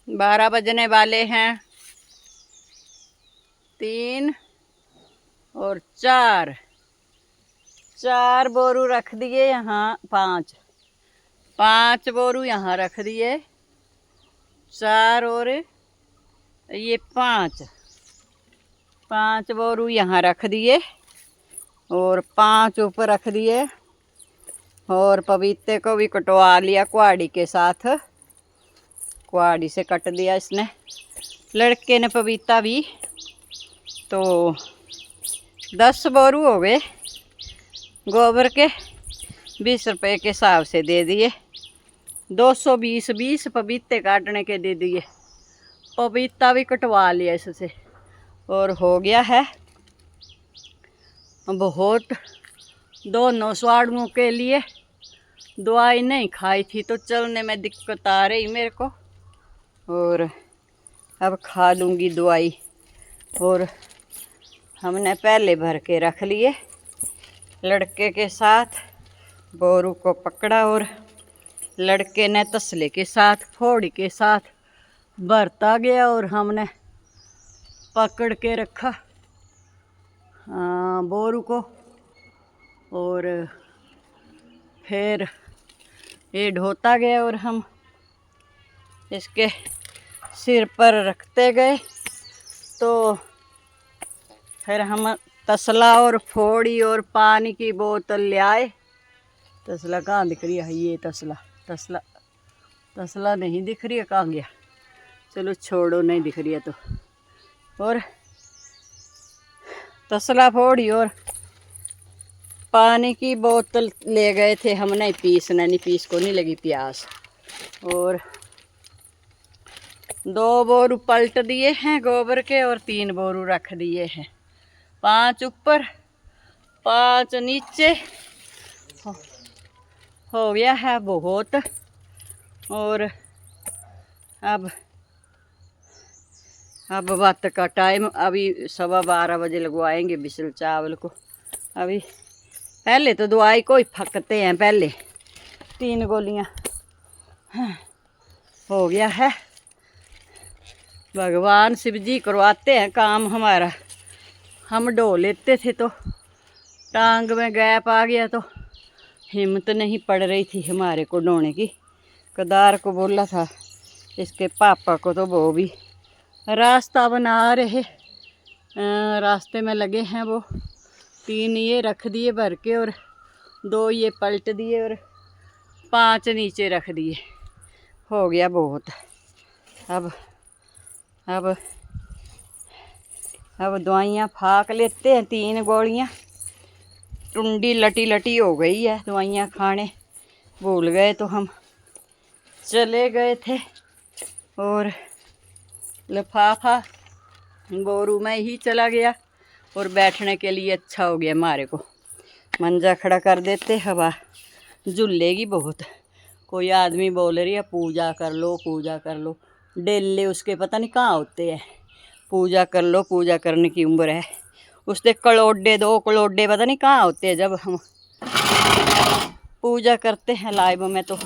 12 बजने वाले हैं। 3 और 4 बोरू रख दिए यहाँ। 5 बोरू यहाँ रख दिए। 4 और ये 5 बोरू यहाँ रख दिए और 5 ऊपर रख दिए। और पपीते को भी कटवा लिया कुहाड़ी के साथ। कुहाड़ी से कट दिया इसने, लड़के ने पपीता भी। तो 10 बोरू हो गए गोबर के। 20 रुपए के हिसाब से दे दिए। 220 पपीते काटने के दे दिए। पपीता भी कटवा लिया इससे और हो गया है बहुत। दोनों स्वाड़ुओं के लिए दवाई नहीं खाई थी तो चलने में दिक्कत आ रही मेरे को, और अब खा लूँगी दवाई। और हमने पहले भर के रख लिए। लड़के के साथ बोरू को पकड़ा और लड़के ने तसले के साथ फोड़ी के साथ भरता गया और हमने पकड़ के रखा बोरू को। और फिर ये ढोता गया और हम इसके सिर पर रखते गए। तो फिर हम तसला और फोड़ी और पानी की बोतल ले आए। तसला कहाँ दिख रही है? ये तसला नहीं दिख रही है, कहाँ गया? चलो छोड़ो, नहीं दिख रही है तो। और तसला फोड़ी और पानी की बोतल ले गए थे हमने। पीस को नहीं लगी प्यास। और 2 बोरू पलट दिए हैं गोबर के और 3 बोरू रख दिए हैं। 5 ऊपर 5 नीचे हो गया है बहुत। और अब बात का टाइम अभी 12:15 बजे लगवाएंगे बिसल चावल को। अभी पहले तो दवाई को ही फकते हैं, पहले 3 गोलियां। हो गया है। भगवान शिव जी करवाते हैं काम हमारा। हम ढो लेते थे तो टांग में गैप आ गया तो हिम्मत नहीं पड़ रही थी हमारे को ढोने की। कदार को बोला था इसके पापा को, तो वो भी रास्ता बना रहे। रास्ते में लगे हैं वो। 3 ये रख दिए भर के और 2 ये पलट दिए और 5 नीचे रख दिए। हो गया बहुत। अब दवाइयाँ फाक लेते हैं। 3 गोलियाँ। टुंडी लटी हो गई है। दवाइयाँ खाने भूल गए तो हम चले गए थे। और लिफाफा बोरू में ही चला गया और बैठने के लिए अच्छा हो गया हमारे को। मंजा खड़ा कर देते, हवा झूलेगी बहुत। कोई आदमी बोल रही है पूजा कर लो, पूजा कर लो। डेले उसके पता नहीं कहाँ होते हैं। पूजा कर लो, पूजा करने की उम्र है। उसके कलोडे 2 कलोडे पता नहीं कहाँ होते हैं। जब हम पूजा करते हैं लाइव में तो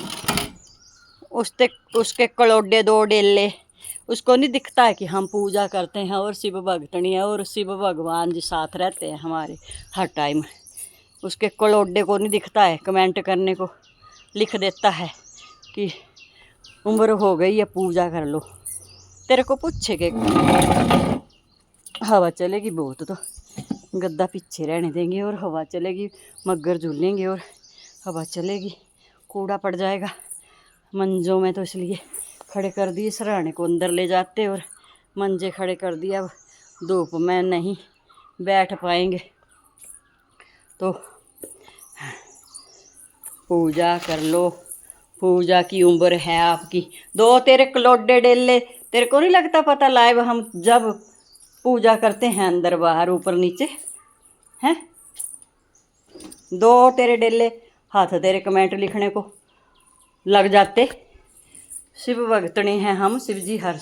उसके कलोडे 2 डेले उसको नहीं दिखता है कि हम पूजा करते हैं और शिव भक्तनी है और शिव भगवान जी साथ रहते हैं हमारे हर टाइम। उसके कलोडे को नहीं दिखता है। कमेंट करने को लिख देता है कि उम्र हो गई है पूजा कर लो। तेरे को पूछे के हवा चलेगी बहुत तो गद्दा पीछे रहने देंगे और हवा चलेगी, मगर झूलेंगे और हवा चलेगी, कूड़ा पड़ जाएगा मंजों में। तो इसलिए खड़े कर दिए, सराहने को अंदर ले जाते और मंजे खड़े कर दिए। अब धूप में नहीं बैठ पाएंगे तो पूजा कर लो। पूजा की उम्र है आपकी। 2 तेरे कलोडे डेले तेरे को नहीं लगता पता? लाइव हम जब पूजा करते हैं अंदर बाहर ऊपर नीचे हैं। 2 तेरे डेले हाथ तेरे कमेंट लिखने को लग जाते। शिव भक्तनी हैं हम। शिव जी हर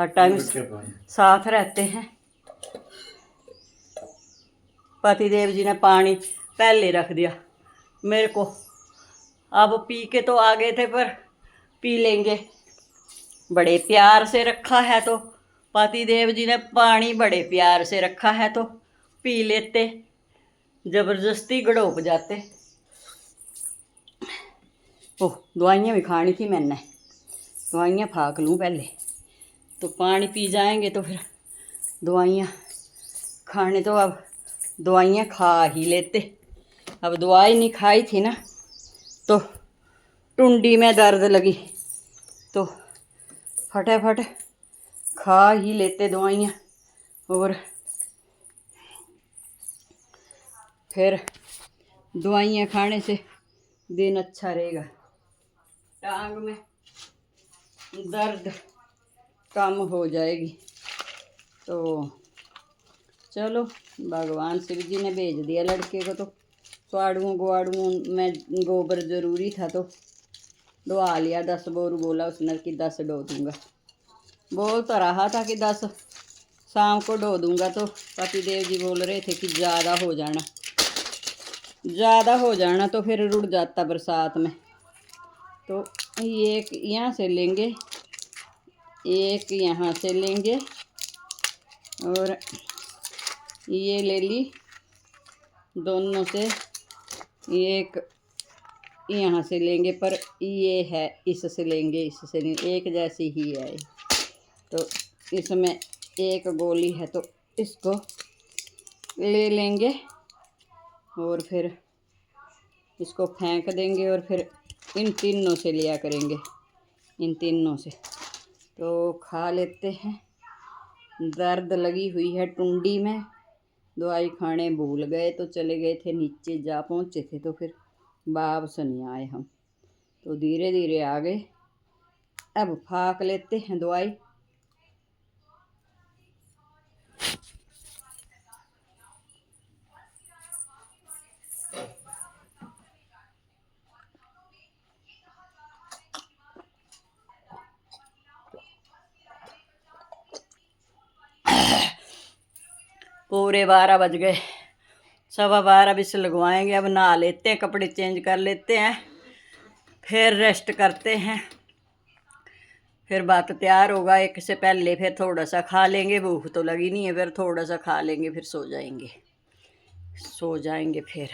टाइम साथ रहते हैं। पतिदेव जी ने पानी पहले रख दिया मेरे को। अब पी के तो आ गए थे पर पी लेंगे। बड़े प्यार से रखा है तो पति देव जी ने पानी बड़े प्यार से रखा है तो पी लेते, जबरदस्ती गड़ोप जाते। ओह, दवाइयाँ भी खानी थी मैंने, दवाइयाँ फाक लूँ पहले, तो पानी पी जाएंगे तो फिर दवाइयाँ खाने, तो अब दवाइयाँ खा ही लेते। अब दवाई नहीं खाई थी ना तो टुंडी में दर्द लगी, तो फटाफट खा ही लेते दवाइयाँ, और फिर दवाइयाँ खाने से दिन अच्छा रहेगा, टांग में दर्द कम हो जाएगी। तो चलो, भगवान शिव जी ने भेज दिया लड़के को, तो स्वाड़ुओं गुआड़ुओं में गोबर ज़रूरी था तो दुआ लिया। 10 बोरू बोला उसने कि 10 डो दूँगा, बोल तो रहा था कि 10 शाम को डो दूँगा, तो पति देव जी बोल रहे थे कि ज़्यादा हो जाना तो फिर रुड़ जाता बरसात में। तो एक यहाँ से लेंगे, एक यहाँ से लेंगे, और ये ले ली दोनों से, एक यहाँ से लेंगे, पर ये है इससे लेंगे, इससे नहीं, एक जैसी ही है। तो इसमें एक गोली है तो इसको ले लेंगे और फिर इसको फेंक देंगे, और फिर इन तीनों से लिया करेंगे, इन तीनों से। तो खा लेते हैं। दर्द लगी हुई है टुंडी में, दवाई खाने भूल गए, तो चले गए थे नीचे, जा पहुँचे थे तो फिर वापस नहीं आए हम, तो धीरे धीरे आ गए। अब फाक लेते हैं दवाई। पूरे 12 बज गए, 12:15 भी से लगवाएंगे। अब नहा लेते हैं, कपड़े चेंज कर लेते हैं, फिर रेस्ट करते हैं, फिर बात तैयार होगा। एक से पहले फिर थोड़ा सा खा लेंगे, भूख तो लगी नहीं है, फिर थोड़ा सा खा लेंगे, फिर सो जाएंगे फिर।